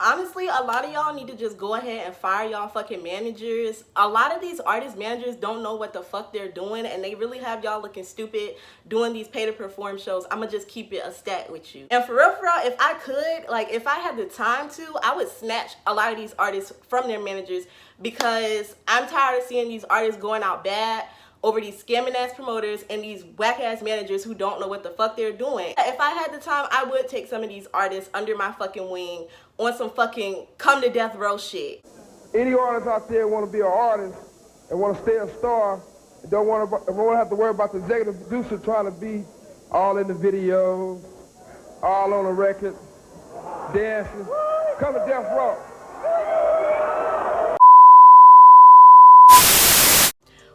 Honestly, a lot of y'all need to just go ahead and fire y'all fucking managers. A lot of these artist managers don't know what the fuck they're doing, and they really have y'all looking stupid doing these pay to perform shows. I'ma just keep it a stat with you. And for real, if I could, like if I had the time to, I would snatch a lot of these artists from their managers, because I'm tired of seeing these artists going out bad over these scamming ass promoters and these whack ass managers who don't know what the fuck they're doing. If I had the time, I would take some of these artists under my fucking wing on some fucking come to death row shit. Any artist out there want to be an artist and want to stay a star, and don't want to have to worry about the executive producer trying to be all in the video, all on the record, dancing. Come to death row.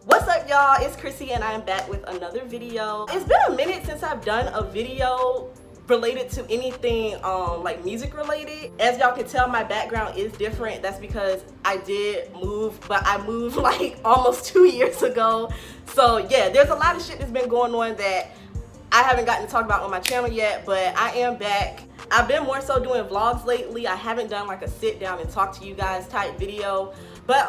What's up, y'all? It's Chrissy and I am back with another video. It's been a minute since I've done a video related to anything like music related. As y'all can tell, my background is different. That's because I did move, but I moved like almost 2 years ago. So yeah, there's a lot of shit that's been going on that I haven't gotten to talk about on my channel yet, but I am back. I've been more so doing vlogs lately. I haven't done like a sit down and talk to you guys type video. But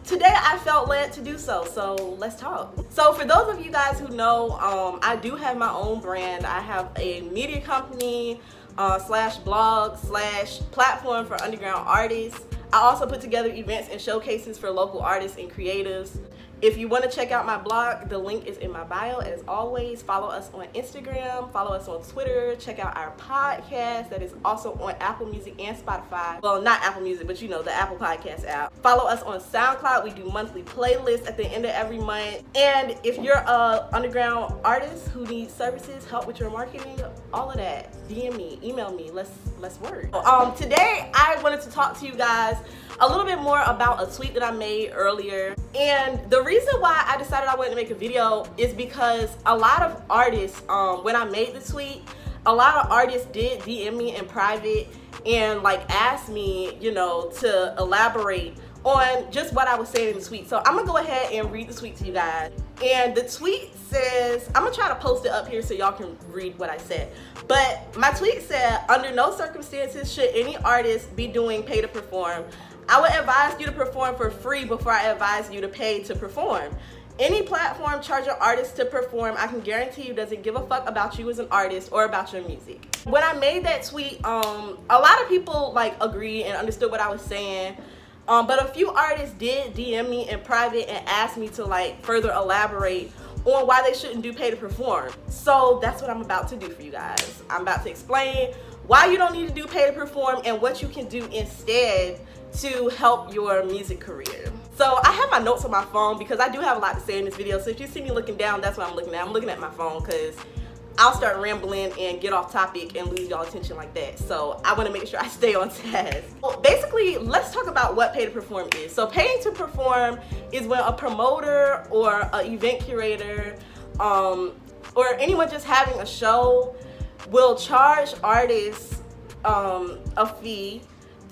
today I felt led to do so let's talk. So for those of you guys who know, I do have my own brand. I have a media company slash blog slash platform for underground artists. I also put together events and showcases for local artists and creatives. If you want to check out my blog, the link is in my bio. As always, follow us on Instagram, follow us on Twitter, check out our podcast that is also on Apple Music and Spotify. Well, not Apple Music, but you know, the Apple Podcast app. Follow us on SoundCloud. We do monthly playlists at the end of every month. And if you're a underground artist who needs services, help with your marketing, all of that, DM me, email me, let's work. Today I wanted to talk to you guys a little bit more about a tweet that I made earlier. And the reason why I decided I wanted to make a video is because a lot of artists, when I made the tweet, a lot of artists did DM me in private and like asked me, you know, to elaborate on just what I was saying in the tweet. So I'm gonna go ahead and read the tweet to you guys. And the tweet says, I'm gonna try to post it up here so y'all can read what I said. But my tweet said, under no circumstances should any artist be doing pay to perform. I would advise you to perform for free before I advise you to pay to perform. Any platform charging artists to perform, I can guarantee you doesn't give a fuck about you as an artist or about your music. When I made that tweet, a lot of people like agreed and understood what I was saying. But a few artists did DM me in private and asked me to like further elaborate on why they shouldn't do pay to perform. So that's what I'm about to do for you guys. I'm about to explain why you don't need to do pay to perform and what you can do instead to help your music career. So I have my notes on my phone because I do have a lot to say in this video. So if you see me looking down, that's what I'm looking at. I'm looking at my phone because I'll start rambling and get off topic and lose y'all attention like that. So I want to make sure I stay on task. Well, basically, let's talk about what pay to perform is. So paying to perform is when a promoter or an event curator or anyone just having a show will charge artists a fee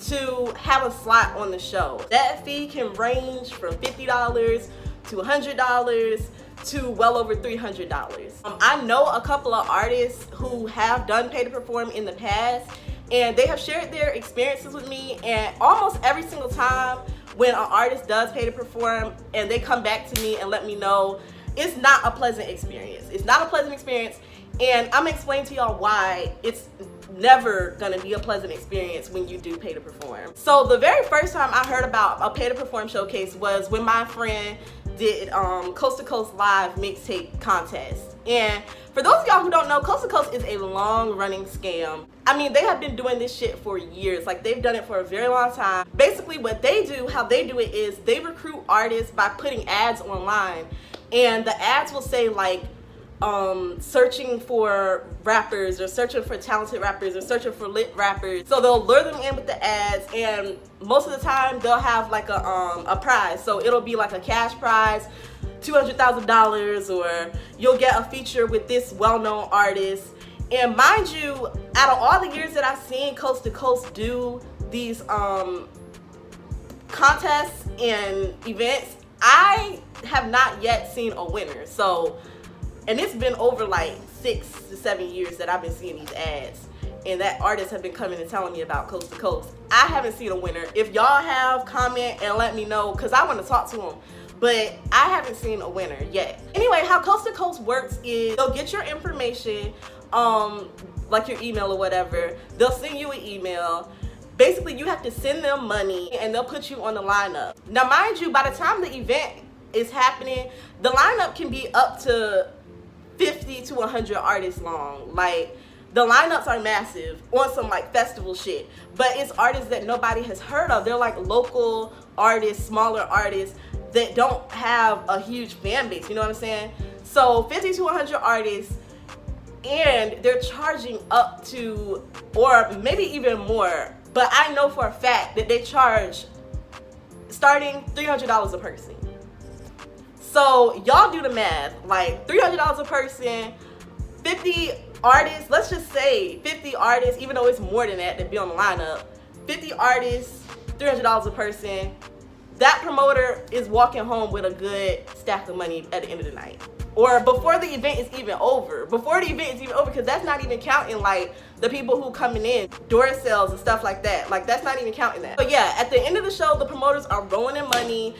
to have a slot on the show. That fee can range from $50 to $100 to well over $300. I know a couple of artists who have done pay to perform in the past, and they have shared their experiences with me, and almost every single time when an artist does pay to perform and they come back to me and let me know, it's not a pleasant experience. It's not a pleasant experience, and I'm gonna explain to y'all why it's never gonna be a pleasant experience when you do pay to perform. So the very first time I heard about a pay to perform showcase was when my friend did Coast to Coast Live mixtape contest. And for those of y'all who don't know, Coast to Coast is a long running scam. I mean, they have been doing this shit for years. Like, they've done it for a very long time. Basically what they do, how they do it is they recruit artists by putting ads online, and the ads will say like searching for rappers or searching for talented rappers or searching for lit rappers. So they'll lure them in with the ads, and most of the time they'll have like a prize. So it'll be like a cash prize, $200,000, or you'll get a feature with this well-known artist. And mind you, out of all the years that I've seen Coast to Coast do these contests and events, I have not yet seen a winner. So, and it's been over like 6 to 7 years that I've been seeing these ads. and that artists have been coming and telling me about Coast to Coast. I haven't seen a winner. If y'all have, comment and let me know, because I want to talk to them. But I haven't seen a winner yet. Anyway, how Coast to Coast works is they'll get your information, like your email or whatever. They'll send you an email. Basically, you have to send them money and they'll put you on the lineup. Now, mind you, by the time the event is happening, the lineup can be up to 50 to 100 artists long. Like, the lineups are massive on some like festival shit, but it's artists that nobody has heard of. They're like local artists, smaller artists that don't have a huge fan base, you know what I'm saying? So 50 to 100 artists, and they're charging up to, or maybe even more, but I know for a fact that they charge starting $300 a person. So y'all do the math, like $300 a person, 50 artists, let's just say 50 artists, even though it's more than that be on the lineup, 50 artists, $300 a person. That promoter is walking home with a good stack of money at the end of the night. Or before the event is even over. Before the event is even over, because that's not even counting like the people who coming in, door sales and stuff like that. Like, that's not even counting that. But yeah, at the end of the show, the promoters are rolling in money,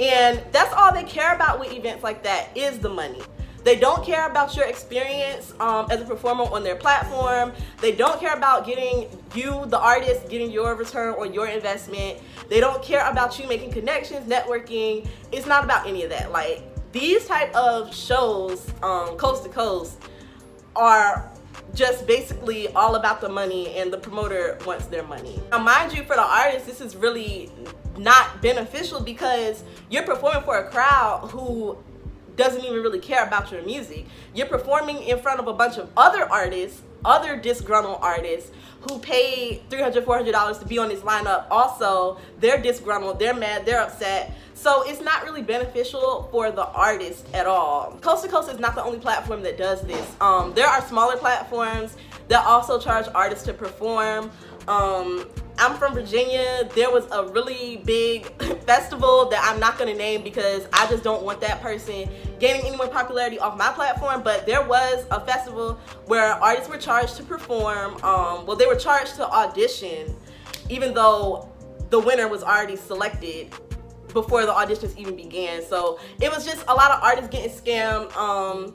and that's all they care about with events like that is the money. They don't care about your experience as a performer on their platform. They don't care about getting you, the artist, getting your return on your investment. They don't care about you making connections, networking. It's not about any of that. Like, these type of shows, Coast to Coast, are just basically all about the money, and the promoter wants their money. Now, mind you, for the artist, this is really not beneficial because you're performing for a crowd who doesn't even really care about your music. You're performing in front of a bunch of other artists, other disgruntled artists who paid $300, $400 to be on this lineup. Also, they're disgruntled, they're mad, they're upset. So it's not really beneficial for the artist at all. Coast to Coast is not the only platform that does this. There are smaller platforms that also charge artists to perform. I'm from Virginia. There was a really big festival that I'm not gonna name because I just don't want that person gaining any more popularity off my platform, but there was a festival where artists were charged to perform. Well, they were charged to audition, even though the winner was already selected before the auditions even began. So it was just a lot of artists getting scammed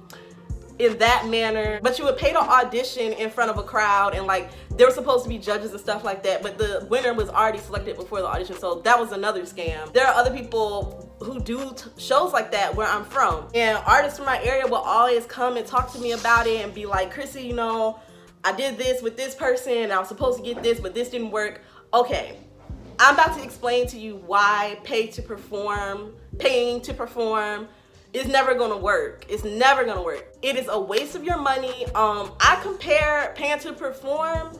in that manner. But you would pay to audition in front of a crowd, and like there were supposed to be judges and stuff like that, but the winner was already selected before the audition. So that was another scam. There are other people who do shows like that where I'm from, and artists from my area will always come and talk to me about it and be like, Chrissy, you know, I did this with this person and I was supposed to get this, but this didn't work. Okay, I'm about to explain to you why paying to perform is never gonna work. It's never gonna work. It is a waste of your money. I compare paying to perform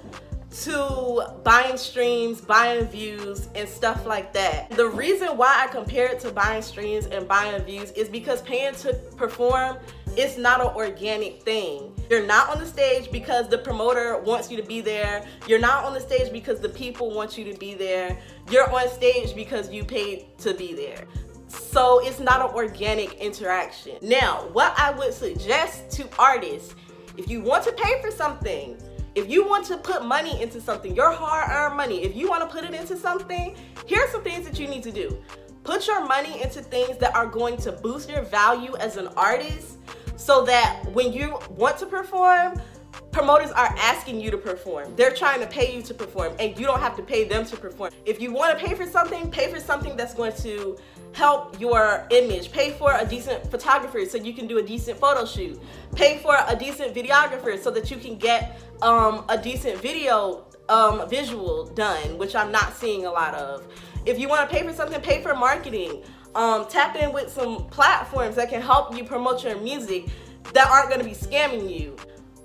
to buying streams, buying views, and stuff like that. The reason why I compare it to buying streams and buying views is because paying to perform is not an organic thing. You're not on the stage because the promoter wants you to be there. You're not on the stage because the people want you to be there. You're on stage because you paid to be there. So it's not an organic interaction. Now, what I would suggest to artists, if you want to pay for something, if you want to put money into something, your hard-earned money, if you want to put it into something, here are some things that you need to do. Put your money into things that are going to boost your value as an artist, so that when you want to perform, promoters are asking you to perform. They're trying to pay you to perform, and you don't have to pay them to perform. If you want to pay for something that's going to help your image. Pay for a decent photographer so you can do a decent photo shoot. Pay for a decent videographer so that you can get a decent video visual done, which I'm not seeing a lot of. If you want to pay for something, pay for marketing. Tap in with some platforms that can help you promote your music that aren't going to be scamming you.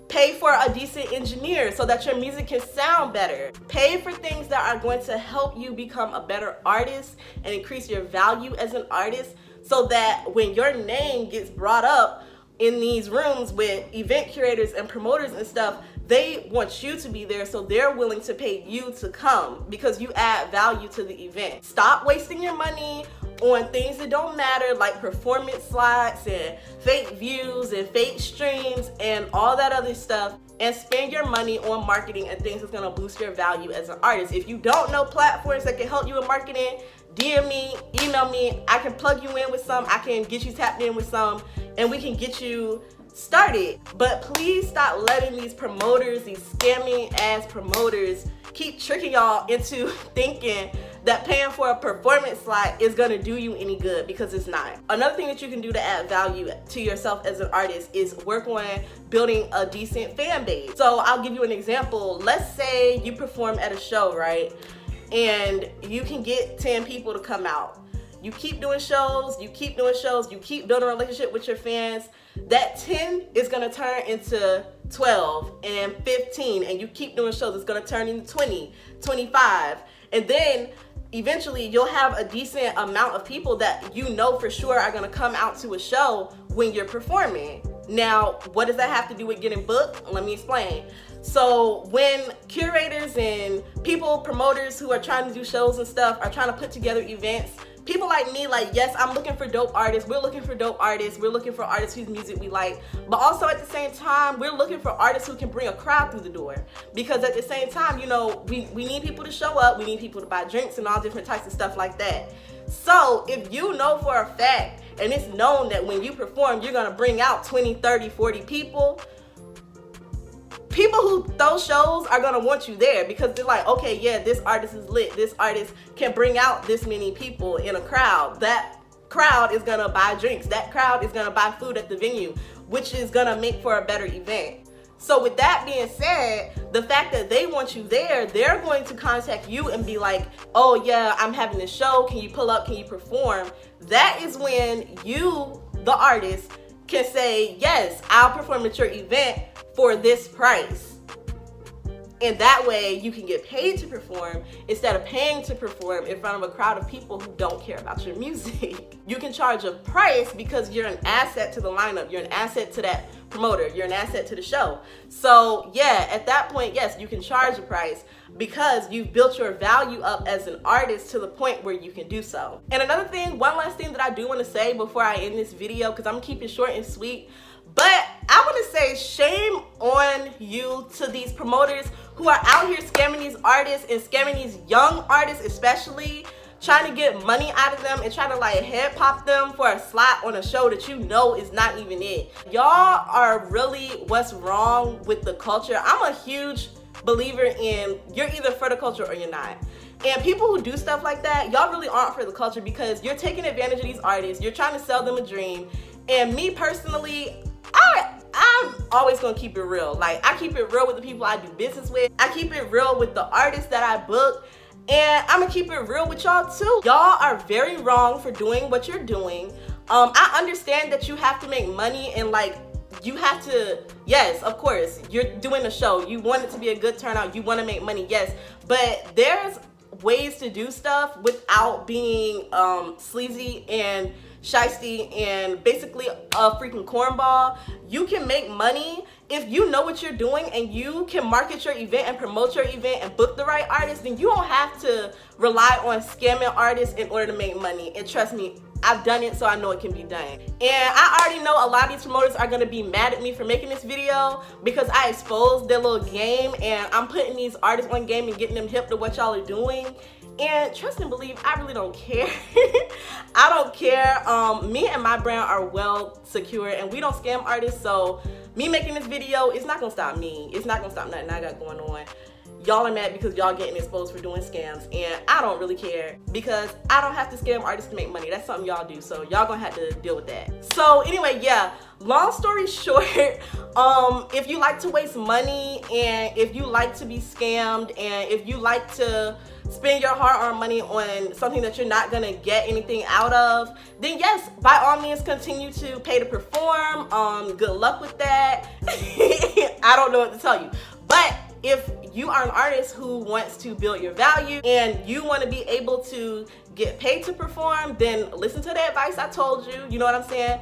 Pay for a decent engineer so that your music can sound better. Pay for things that are going to help you become a better artist and increase your value as an artist, so that when your name gets brought up in these rooms with event curators and promoters and stuff, they want you to be there, so they're willing to pay you to come because you add value to the event. Stop wasting your money on things that don't matter, like performance slots and fake views and fake streams and all that other stuff. and spend your money on marketing and things that's gonna boost your value as an artist. If you don't know platforms that can help you with marketing, DM me, email me. I can plug you in with some, I can get you tapped in with some, and we can get you started. But please stop letting these promoters, these scamming ass promoters, keep tricking y'all into thinking that paying for a performance slot is gonna do you any good, because it's not. Another thing that you can do to add value to yourself as an artist is work on building a decent fan base. So I'll give you an example. Let's say you perform at a show, right? And you can get 10 people to come out. You keep doing shows, you keep doing shows, you keep building a relationship with your fans. That 10 is gonna turn into 12 and 15, and you keep doing shows, it's gonna turn into 20, 25. And then eventually you'll have a decent amount of people that you know for sure are gonna come out to a show when you're performing. Now, what does that have to do with getting booked? Let me explain. So when curators and people, promoters who are trying to do shows and stuff are trying to put together events, people like me, like, yes, I'm looking for dope artists. We're looking for dope artists. We're looking for artists whose music we like. But also at the same time, we're looking for artists who can bring a crowd through the door. Because at the same time, you know, we need people to show up. We need people to buy drinks and all different types of stuff like that. So if you know for a fact, and it's known that when you perform, you're gonna bring out 20, 30, 40 people, people who throw shows are gonna want you there, because they're like, okay, yeah, this artist is lit. This artist can bring out this many people in a crowd. That crowd is gonna buy drinks. That crowd is gonna buy food at the venue, which is gonna make for a better event. So with that being said, the fact that they want you there, they're going to contact you and be like, oh yeah, I'm having this show. Can you pull up? Can you perform? That is when you, the artist, can say, yes, I'll perform at your event for this price. And that way you can get paid to perform instead of paying to perform in front of a crowd of people who don't care about your music. You can charge a price because you're an asset to the lineup. You're an asset to that promoter. You're an asset to the show. So yeah, at that point, yes, you can charge a price because you've built your value up as an artist to the point where you can do so. And another thing, one last thing that I do want to say before I end this video, because I'm gonna keep it short and sweet, but I want to say shame on you to these promoters who are out here scamming these artists and scamming these young artists, especially trying to get money out of them and trying to like head pop them for a slot on a show that you know is not even it. Y'all are really what's wrong with the culture. I'm a huge believer in you're either for the culture or you're not. And people who do stuff like that, y'all really aren't for the culture, because you're taking advantage of these artists. You're trying to sell them a dream. And me personally, I'm always gonna keep it real. Like, I keep it real with the people I do business with. I keep it real with the artists that I book. And I'm gonna keep it real with y'all too. Y'all are very wrong for doing what you're doing. I understand that you have to make money and like, you have to, yes, of course, you're doing a show. You want it to be a good turnout. You want to make money, yes. But there's ways to do stuff without being sleazy and shiesty and basically a freaking cornball. You can make money if you know what you're doing and you can market your event and promote your event and book the right artists. Then you don't have to rely on scamming artists in order to make money. And trust me, I've done it, so I know it can be done. And I already know a lot of these promoters are gonna be mad at me for making this video because I exposed their little game and I'm putting these artists on game and getting them hip to what y'all are doing. And trust and believe, I really don't care. I don't care. Me and my brand are well secure and we don't scam artists, so me making this video, it's not gonna stop me. It's not gonna stop nothing I got going on. Y'all are mad because y'all getting exposed for doing scams, and I don't really care because I don't have to scam artists to make money. That's something y'all do, so y'all gonna have to deal with that. So anyway, yeah, long story short, if you like to waste money and if you like to be scammed and if you like to spend your hard-earned money on something that you're not gonna get anything out of, then yes, by all means continue to pay to perform. Good luck with that. I don't know what to tell you. But if you are an artist who wants to build your value and you want to be able to get paid to perform, then listen to the advice I told you. You know what I'm saying?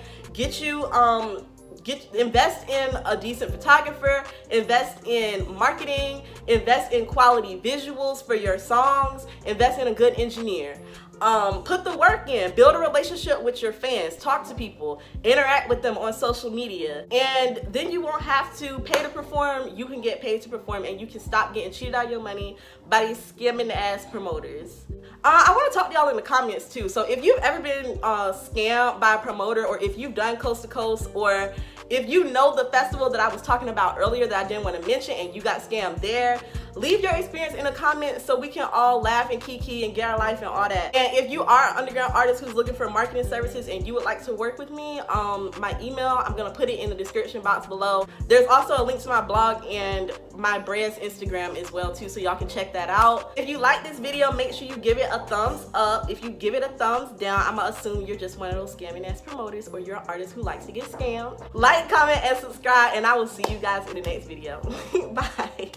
Invest in a decent photographer, invest in marketing, invest in quality visuals for your songs, invest in a good engineer. Put the work in, build a relationship with your fans, talk to people, interact with them on social media, and then you won't have to pay to perform. You can get paid to perform, and you can stop getting cheated out of your money by these scamming ass promoters. I want to talk to y'all in the comments too. So if you've ever been scammed by a promoter, or if you've done Coast to Coast, or if you know the festival that I was talking about earlier that I didn't want to mention and you got scammed there, leave your experience in the comments so we can all laugh and kiki and get our life and all that. And if you are an underground artist who's looking for marketing services and you would like to work with me, my email, I'm gonna put it in the description box below. There's also a link to my blog and my brand's Instagram as well too, so y'all can check that out. If you like this video, make sure you give it a thumbs up. If you give it a thumbs down, I'm gonna assume you're just one of those scamming ass promoters, or you're an artist who likes to get scammed. Like, comment, and subscribe, and I will see you guys in the next video. Bye.